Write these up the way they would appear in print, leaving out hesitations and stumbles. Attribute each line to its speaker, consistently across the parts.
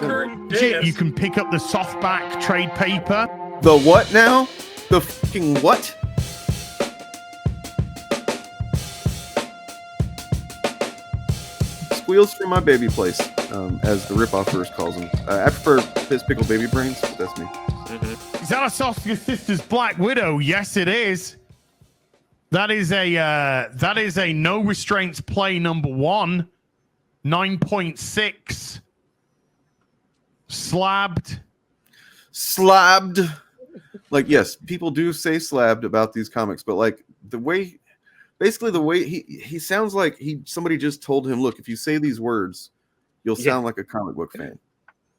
Speaker 1: You can pick up the softback trade paper.
Speaker 2: The what now? The fucking what? Squeals from my baby place, as the Rippaverse calls them. I prefer piss pickle baby brains, but that's me.
Speaker 1: Is that Associates Sisters Black Widow? Yes, it is. That is a no restraints play number 1, 9.6. Slabbed.
Speaker 2: Like, yes, people do say slabbed about these comics, but like the way he sounds like somebody just told him, look, if you say these words, you'll sound like a comic book fan.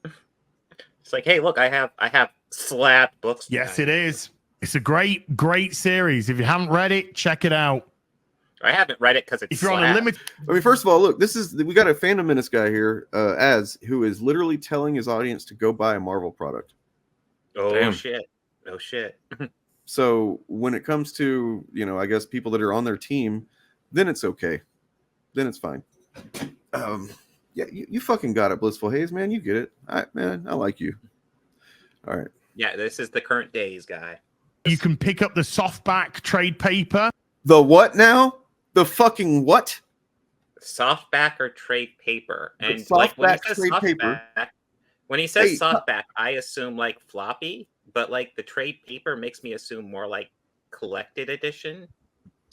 Speaker 3: It's like, hey, look, I have slabbed books.
Speaker 1: Yes, it is. It's a great series. If you haven't read it, check it out.
Speaker 3: I haven't read it because it's.
Speaker 1: If you're on a limit,
Speaker 2: I mean, first of all, look, we got a Fandom Menace guy here, who is literally telling his audience to go buy a Marvel product.
Speaker 3: Oh
Speaker 4: Damn.
Speaker 3: shit! Oh shit!
Speaker 2: So when it comes to, I guess people that are on their team, then it's okay, then it's fine. Yeah, you fucking got it, Blissful Haze, man. You get it. Man, I like you. All right.
Speaker 3: Yeah, this is the current days guy.
Speaker 1: you can pick up the softback trade paper.
Speaker 2: The what now? The fucking what?
Speaker 3: Softback or trade paper. And
Speaker 2: softback
Speaker 3: like when he says
Speaker 2: trade
Speaker 3: softback,
Speaker 2: paper.
Speaker 3: When he says softback, I assume like floppy, but like the trade paper makes me assume more like collected edition.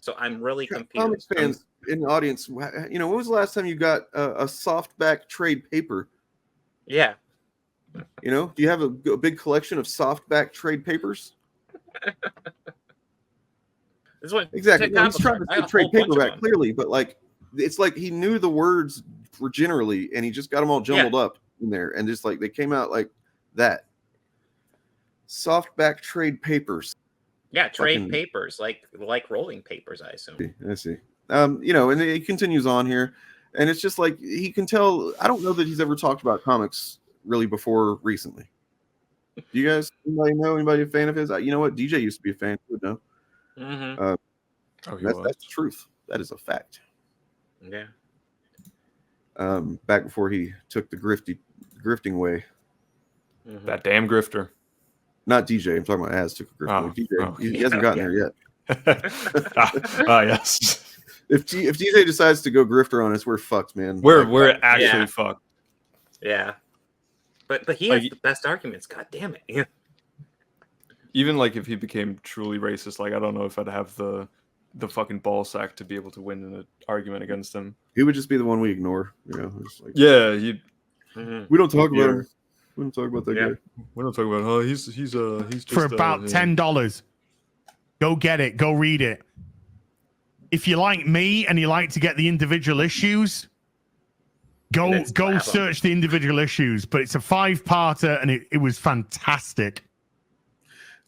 Speaker 3: So I'm really confused.
Speaker 2: Comics fans in the audience, when was the last time you got a softback trade paper?
Speaker 3: Yeah.
Speaker 2: Do you have a big collection of softback trade papers? Exactly. He's trying to say trade paperback clearly, but like it's like he knew the words were generally, and he just got them all jumbled up in there, and just like they came out like that. Softback trade papers.
Speaker 3: Yeah, trade papers, like rolling papers, I assume.
Speaker 2: I see. And he continues on here, and it's just like he can tell. I don't know that he's ever talked about comics really before recently. Do you guys anybody a fan of his? You know what? DJ used to be a fan. You would know.
Speaker 3: Mm-hmm.
Speaker 2: That's the truth. That is a fact.
Speaker 3: Yeah.
Speaker 2: Back before he took the grifting way.
Speaker 3: Mm-hmm.
Speaker 4: That damn grifter.
Speaker 2: Not DJ. I'm talking about Az took a grifting way. DJ. He hasn't gotten there yet.
Speaker 4: Yes.
Speaker 2: If DJ decides to go grifter on us, we're fucked, man.
Speaker 4: We're actually fucked.
Speaker 3: Yeah. But he has the best arguments. God damn it. Yeah.
Speaker 4: Even like if he became truly racist, like I don't know if I'd have the fucking ball sack to be able to win an argument against him.
Speaker 2: He would just be the one we ignore.
Speaker 4: We
Speaker 2: don't talk about him. We don't talk about that guy.
Speaker 4: We don't talk about he's just
Speaker 1: for about $10. Go get it. Go read it. If you like me and you like to get the individual issues, go search the individual issues. But it's a 5-parter and it was fantastic.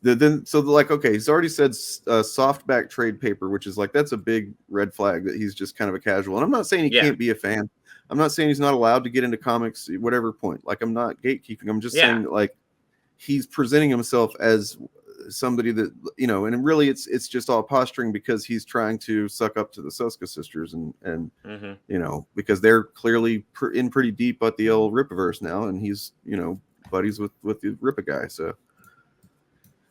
Speaker 2: He's already said softback trade paper, which is like that's a big red flag that he's just kind of a casual. And I'm not saying he can't be a fan. I'm not saying he's not allowed to get into comics, whatever point. Like I'm not gatekeeping. I'm just saying that like he's presenting himself as somebody that and really it's just all posturing because he's trying to suck up to the Suska sisters and because they're clearly in pretty deep at the old Rippaverse now, and he's buddies with the Rippa guy. So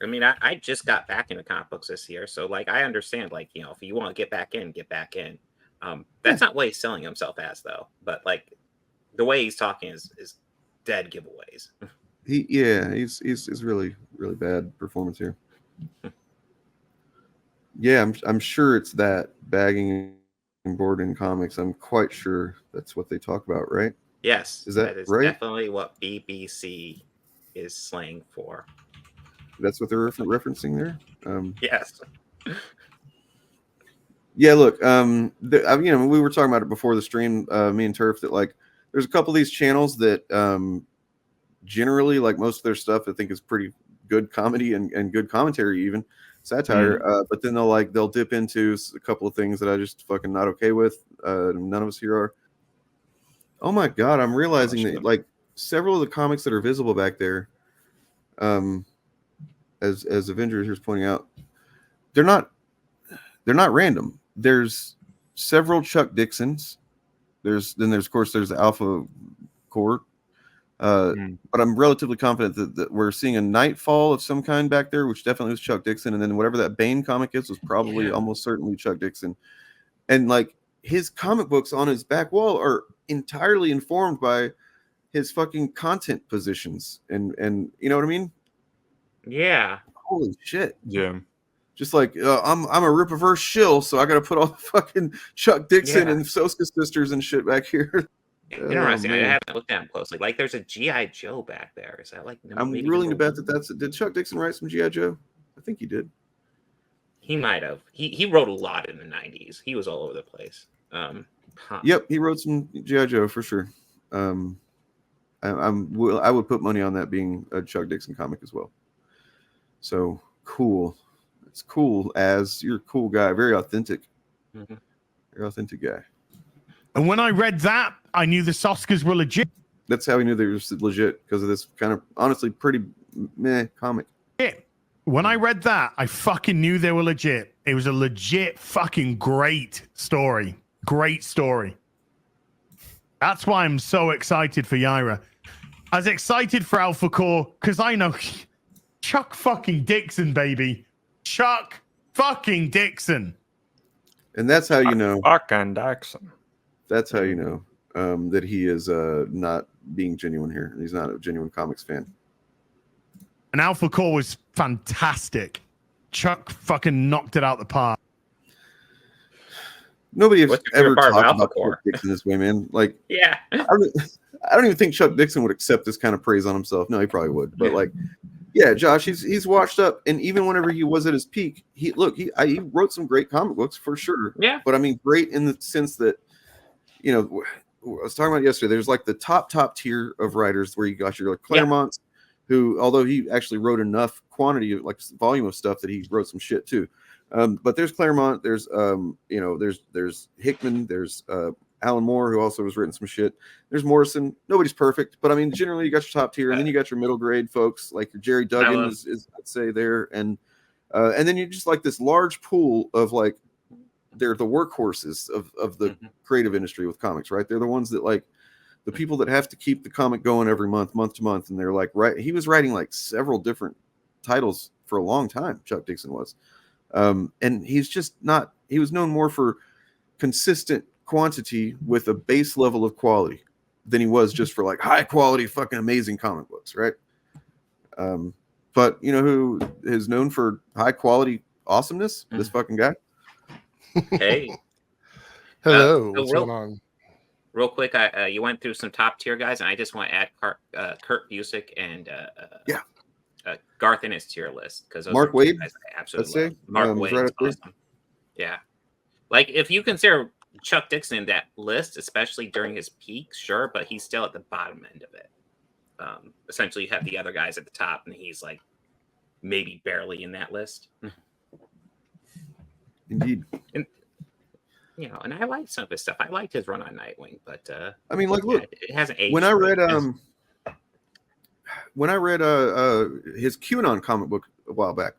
Speaker 3: I mean, I just got back into comic books this year, so like I understand, like if you want to get back in, get back in. That's not what he's selling himself as, though. But like the way he's talking is dead giveaways.
Speaker 2: He's really really bad performance here. Yeah, I'm sure it's that bagging and boarding comics. I'm quite sure that's what they talk about, right?
Speaker 3: Yes,
Speaker 2: that
Speaker 3: is
Speaker 2: right?
Speaker 3: Definitely what BBC is slang for.
Speaker 2: That's what they're referencing there.
Speaker 3: Yes.
Speaker 2: Yeah, look. We were talking about it before the stream. Me and Turf, that like there's a couple of these channels that generally, like most of their stuff, I think is pretty good comedy and good commentary, even satire. But then they'll dip into a couple of things that I just fucking not okay with. None of us here are. Oh my god, I'm realizing that like several of the comics that are visible back there, as Avengers here's pointing out, they're not random. There's several Chuck Dixons. There's of course there's the Alpha Core. But I'm relatively confident that we're seeing a Nightfall of some kind back there, which definitely was Chuck Dixon, and then whatever that Bane comic is was probably almost certainly Chuck Dixon. And like his comic books on his back wall are entirely informed by his fucking content positions, and you know what I mean?
Speaker 3: Yeah.
Speaker 2: Holy shit.
Speaker 4: Yeah.
Speaker 2: Just like I'm a Rippaverse shill, so I got to put all the fucking Chuck Dixon and Soska sisters and shit back here.
Speaker 3: Interesting. I haven't looked at him closely. Like, there's a GI Joe back there. Is that like?
Speaker 2: I'm willing to bet that's. Did Chuck Dixon write some GI Joe? I think he did.
Speaker 3: He might have. He wrote a lot in the '90s. He was all over the place.
Speaker 2: Yep, he wrote some GI Joe for sure. I would put money on that being a Chuck Dixon comic as well. So cool. It's cool. As you're a cool guy, very authentic. Very authentic guy.
Speaker 1: And when I read that, I knew the Soskas were legit.
Speaker 2: That's how we knew they were legit, because of this kind of honestly pretty meh comic.
Speaker 1: When I read that, I fucking knew they were legit. It was a legit fucking great story. Great story. That's why I'm so excited for Yaira. I was excited for Alpha Core because I know Chuck fucking Dixon, baby. Chuck fucking Dixon.
Speaker 2: And that's how you know.
Speaker 4: Fucking Dixon.
Speaker 2: That's how you know that he is not being genuine here. He's not a genuine comics fan.
Speaker 1: And Alpha Core was fantastic. Chuck fucking knocked it out the park.
Speaker 2: Nobody has ever talked about Chuck Dixon this way, man. Like, I don't even think Chuck Dixon would accept this kind of praise on himself. No, he probably would. But like, yeah, Josh, he's washed up, and even whenever he was at his peak, he wrote some great comic books for sure.
Speaker 3: Yeah,
Speaker 2: but I mean, great in the sense that, you know, I was talking about yesterday. There's like the top tier of writers where you got your like Claremont, who, although he actually wrote enough quantity of like volume of stuff that he wrote some shit too. But there's Claremont, there's there's Hickman, there's Alan Moore, who also has written some shit. There's Morrison. Nobody's perfect, but I mean, generally you got your top tier, and then you got your middle grade folks like your Jerry Duggan is I'd say there, and then you just like this large pool of like they're the workhorses of the creative industry with comics, right? They're the ones that like the people that have to keep the comic going every month to month, and they're like, right? He was writing like several different titles for a long time. Chuck Dixon was. And he's just not, he was known more for consistent quantity with a base level of quality than he was just for like high quality, fucking amazing comic books. Right. But you know who is known for high quality awesomeness? This fucking guy.
Speaker 3: Hey.
Speaker 5: Hello. What's going on?
Speaker 3: Real quick, you went through some top tier guys, and I just want to add Kurt Busiek and Garth in his tier list, because
Speaker 2: Mark Waid,
Speaker 3: guys I absolutely love. Mark Waid is awesome. Yeah, like if you consider Chuck Dixon in that list, especially during his peak, sure, but he's still at the bottom end of it. Essentially, you have the other guys at the top, and he's like maybe barely in that list.
Speaker 2: Indeed.
Speaker 3: And you know, and I liked some of his stuff. I liked his run on Nightwing, but
Speaker 2: I mean, like, look,
Speaker 3: it hasn't aged.
Speaker 2: When I read his QAnon comic book a while back,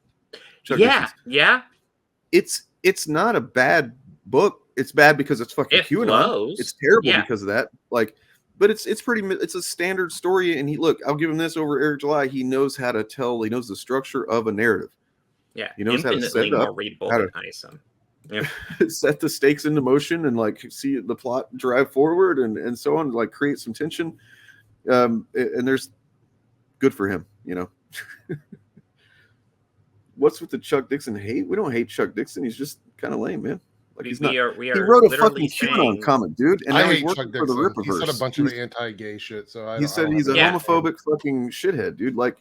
Speaker 2: it's not a bad book. It's bad because it's fucking QAnon.
Speaker 3: Flows.
Speaker 2: It's terrible because of that. Like, but it's a standard story. And I'll give him this over Eric July. He knows how to tell. He knows the structure of a narrative.
Speaker 3: Yeah,
Speaker 2: he knows how to set it up.
Speaker 3: More readable than Isom. Yeah.
Speaker 2: Set the stakes into motion and like see the plot drive forward and so on, like create some tension. And there's good for him, you know. What's with the Chuck Dixon hate? We don't hate Chuck Dixon. He's just kind of lame, man. Like he wrote a fucking QAnon comic, dude. And
Speaker 5: I
Speaker 2: now
Speaker 5: hate
Speaker 2: he's working
Speaker 5: Chuck Dixon.
Speaker 2: For the Rippaverse.
Speaker 5: He said a bunch of anti-gay shit. So
Speaker 2: he said he's a homophobic fucking shithead, dude. Like,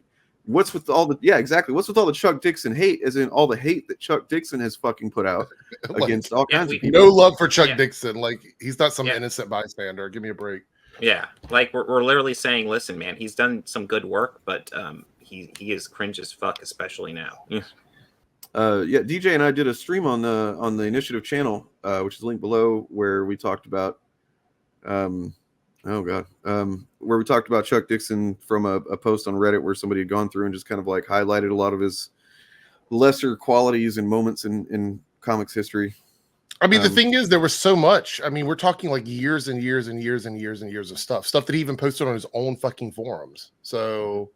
Speaker 2: what's with all the exactly? What's with all the Chuck Dixon hate? As in all the hate that Chuck Dixon has fucking put out against all kinds of people.
Speaker 5: No love for Chuck Dixon. Like he's not some innocent bystander. Give me a break.
Speaker 3: Yeah, like we're literally saying, listen, man, he's done some good work, but he is cringe as fuck, especially now.
Speaker 2: DJ and I did a stream on the Initiative channel, which is linked below, where we talked about where we talked about Chuck Dixon from a post on Reddit where somebody had gone through and just kind of like highlighted a lot of his lesser qualities and moments in comics history.
Speaker 5: I mean, the thing is, there was so much. I mean, we're talking like years and years and years and years and years of stuff that he even posted on his own fucking forums. So,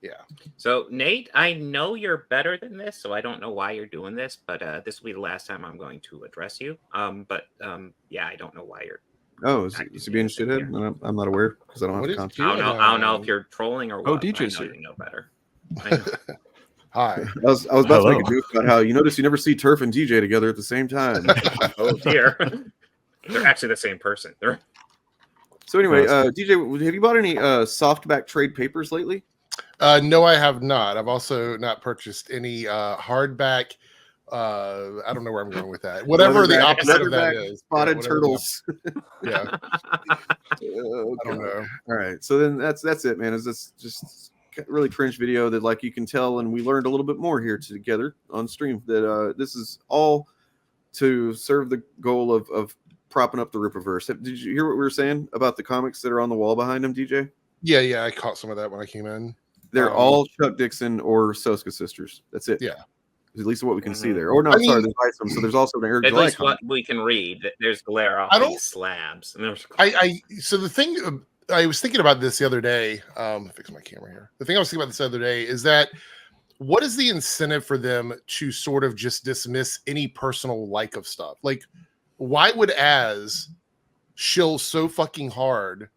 Speaker 5: yeah.
Speaker 3: So, Nate, I know you're better than this, so I don't know why you're doing this, but this will be the last time I'm going to address you. Yeah, I don't know why you're.
Speaker 2: Oh, is he being a shithead? I'm not aware because I don't have the content.
Speaker 3: I don't know if you're trolling or what.
Speaker 4: Oh, DJ's
Speaker 3: here. You know better.
Speaker 5: Hi.
Speaker 2: I was about to make a joke about how you notice you never see Turf and DJ together at the same time.
Speaker 3: Oh dear, they're actually the same person.
Speaker 2: So anyway, DJ, have you bought any softback trade papers lately?
Speaker 5: No, I have not. I've also not purchased any hardback. I don't know where I'm going with that. Whatever the opposite of that is.
Speaker 2: Spotted turtles.
Speaker 5: Yeah. I don't know.
Speaker 2: All right. So then that's it, man. Is this just really cringe video that like you can tell, and we learned a little bit more here together on stream that this is all to serve the goal of propping up the Rippaverse. Did you hear what we were saying about the comics that are on the wall behind him, DJ?
Speaker 5: Yeah, I caught some of that when I came in.
Speaker 2: They're all Chuck Dixon or Soska sisters. That's it.
Speaker 5: Yeah.
Speaker 2: At least what we can see there. Or no, sorry, there's Isom. So there's also an Eric
Speaker 3: At
Speaker 2: July
Speaker 3: least
Speaker 2: comic.
Speaker 3: what we can read. There's glare off these slabs. And
Speaker 5: So the thing I was thinking about this the other day. Fix my camera here. The thing I was thinking about this the other day is that what is the incentive for them to sort of just dismiss any personal like of stuff? Like, why would shill so fucking hard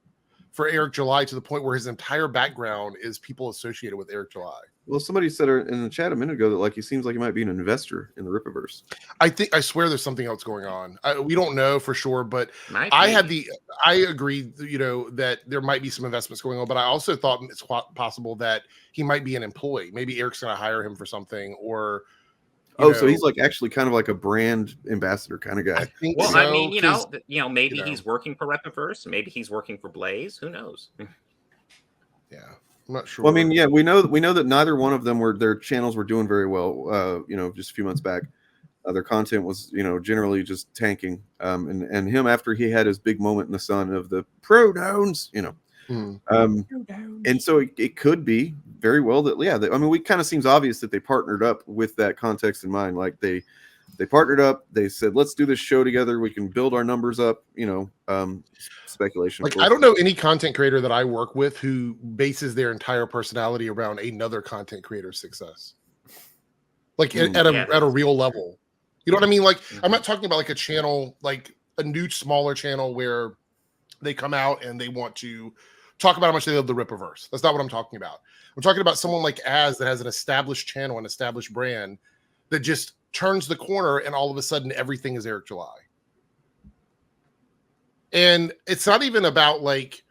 Speaker 5: for Eric July to the point where his entire background is people associated with Eric July?
Speaker 2: Well, somebody said in the chat a minute ago that like he seems like he might be an investor in the Rippaverse.
Speaker 5: I swear there's something else going on. We don't know for sure, but I agree, that there might be some investments going on, but I also thought it's possible that he might be an employee. Maybe Eric's going to hire him for something, or
Speaker 2: so he's like actually kind of like a brand ambassador kind of guy.
Speaker 5: I think
Speaker 3: well,
Speaker 5: so,
Speaker 3: I mean, maybe he's working for Rippaverse, maybe he's working for Blaze. Who knows?
Speaker 5: Yeah. I'm not sure.
Speaker 2: Well, I mean, yeah, we know that neither one of them their channels were doing very well. Just a few months back, their content was generally just tanking. And him after he had his big moment in the sun of the pronouns, and so it could be very well that we kind of seems obvious that they partnered up with that context in mind. Like they partnered up. They said, let's do this show together. We can build our numbers up. Speculation.
Speaker 5: Like, I don't know any content creator that I work with who bases their entire personality around another content creator's success. Like at a real level. You know what I mean? Like, I'm not talking about like a channel, like a new smaller channel where they come out and they want to talk about how much they love the Rippaverse. That's not what I'm talking about. I'm talking about someone like that has an established channel, an established brand that just turns the corner and all of a sudden everything is Eric July. And it's not even about like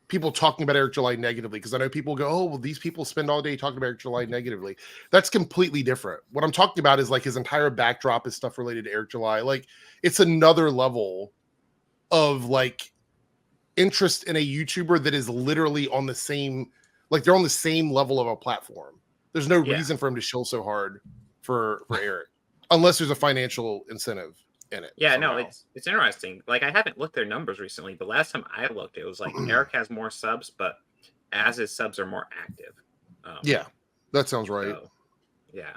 Speaker 5: people talking about Eric July negatively, because I know people go, oh, well, these people spend all day talking about Eric July negatively. That's completely different. What I'm talking about is like his entire backdrop is stuff related to Eric July. Like, it's another level of like interest in a YouTuber that is literally on the same, like they're on the same level of a platform. There's no reason for him to shill so hard for Eric, unless there's a financial incentive in it.
Speaker 3: Yeah, somehow. No, it's interesting. Like, I haven't looked their numbers recently, but last time I looked, it was like Eric has more subs, but as his subs are more active.
Speaker 5: Yeah, that sounds right.
Speaker 3: So, yeah.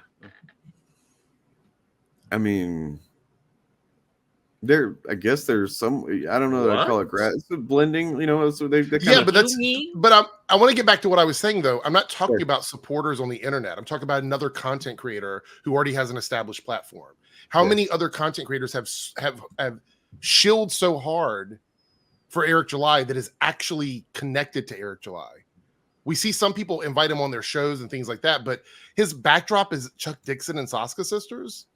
Speaker 2: I mean, I guess there's some, I don't know that I call it it's blending, so they kind of,
Speaker 5: but I want to get back to what I was saying though. I'm not talking about supporters on the internet. I'm talking about another content creator who already has an established platform. How many other content creators have shilled so hard for Eric July that is actually connected to Eric July? We see some people invite him on their shows and things like that, but his backdrop is Chuck Dixon and Soska sisters.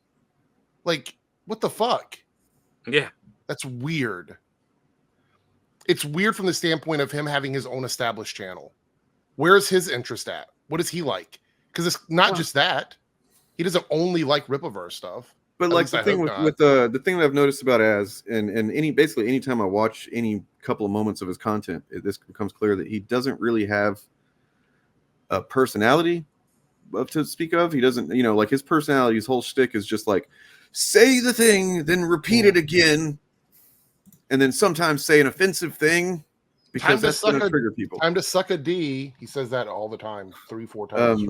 Speaker 5: Like, what the fuck?
Speaker 3: Yeah.
Speaker 5: That's weird. It's weird from the standpoint of him having his own established channel. Where's his interest at? What does he like? Because it's not just that. He doesn't only like Rippaverse stuff.
Speaker 2: But like the thing with the thing that I've noticed about and anytime I watch any couple of moments of his content, this becomes clear that he doesn't really have a personality to speak of. He doesn't, like his personality, his whole shtick is just like, say the thing, then repeat it again, and then sometimes say an offensive thing because that's going to trigger people.
Speaker 5: Time to suck a D. He says that all the time, 3-4 times.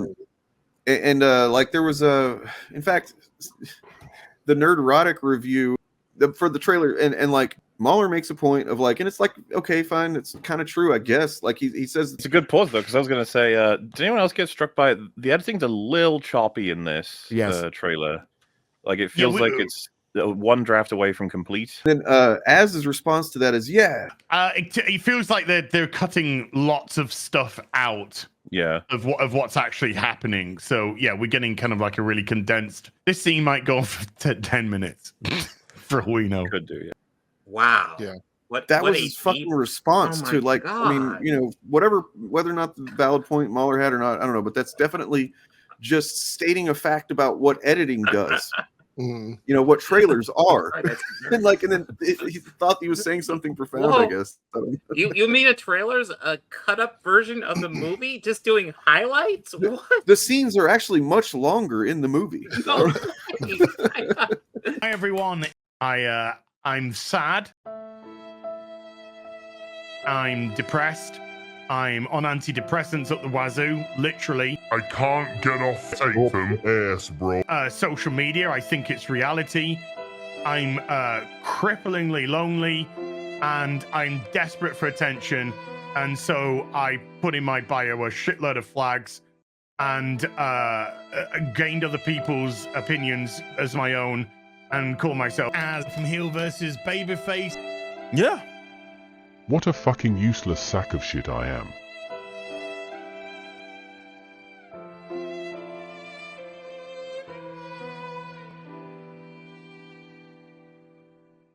Speaker 2: Like there was in fact, the Nerd Erotic review for the trailer, and like Mahler makes a point of like, and it's like, okay, fine, it's kind of true, I guess. Like he says
Speaker 6: it's a good pause though, because I was going to say, did anyone else get struck by the editing's a little choppy in this trailer? Like it feels like it's one draft away from complete.
Speaker 2: Then Az's response to that is,
Speaker 1: it feels like they're cutting lots of stuff out.
Speaker 6: Yeah.
Speaker 1: Of what's actually happening. So yeah, we're getting kind of like a really condensed. This scene might go on for 10 minutes, for all we know.
Speaker 6: Could do, yeah.
Speaker 3: Wow.
Speaker 5: Yeah.
Speaker 2: That was his fucking response to like, I mean, you know, whether or not the valid point Mahler had or not, I don't know, but that's definitely just stating a fact about what editing does. You know what trailers are, and then he thought he was saying something profound.
Speaker 3: Whoa.
Speaker 2: I guess.
Speaker 3: You mean a trailer's a cut up version of the movie, just doing highlights? What?
Speaker 2: The scenes are actually much longer in the movie.
Speaker 3: Oh,
Speaker 1: Hi everyone. I'm sad. I'm depressed. I'm on antidepressants up the wazoo, literally.
Speaker 7: I can't get off Satan ass, bro.
Speaker 1: Social media, I think it's reality. I'm cripplingly lonely, and I'm desperate for attention. And so I put in my bio a shitload of flags and gained other people's opinions as my own and call myself as from Heel versus Babyface.
Speaker 8: Yeah.
Speaker 7: What a fucking useless sack of shit I am.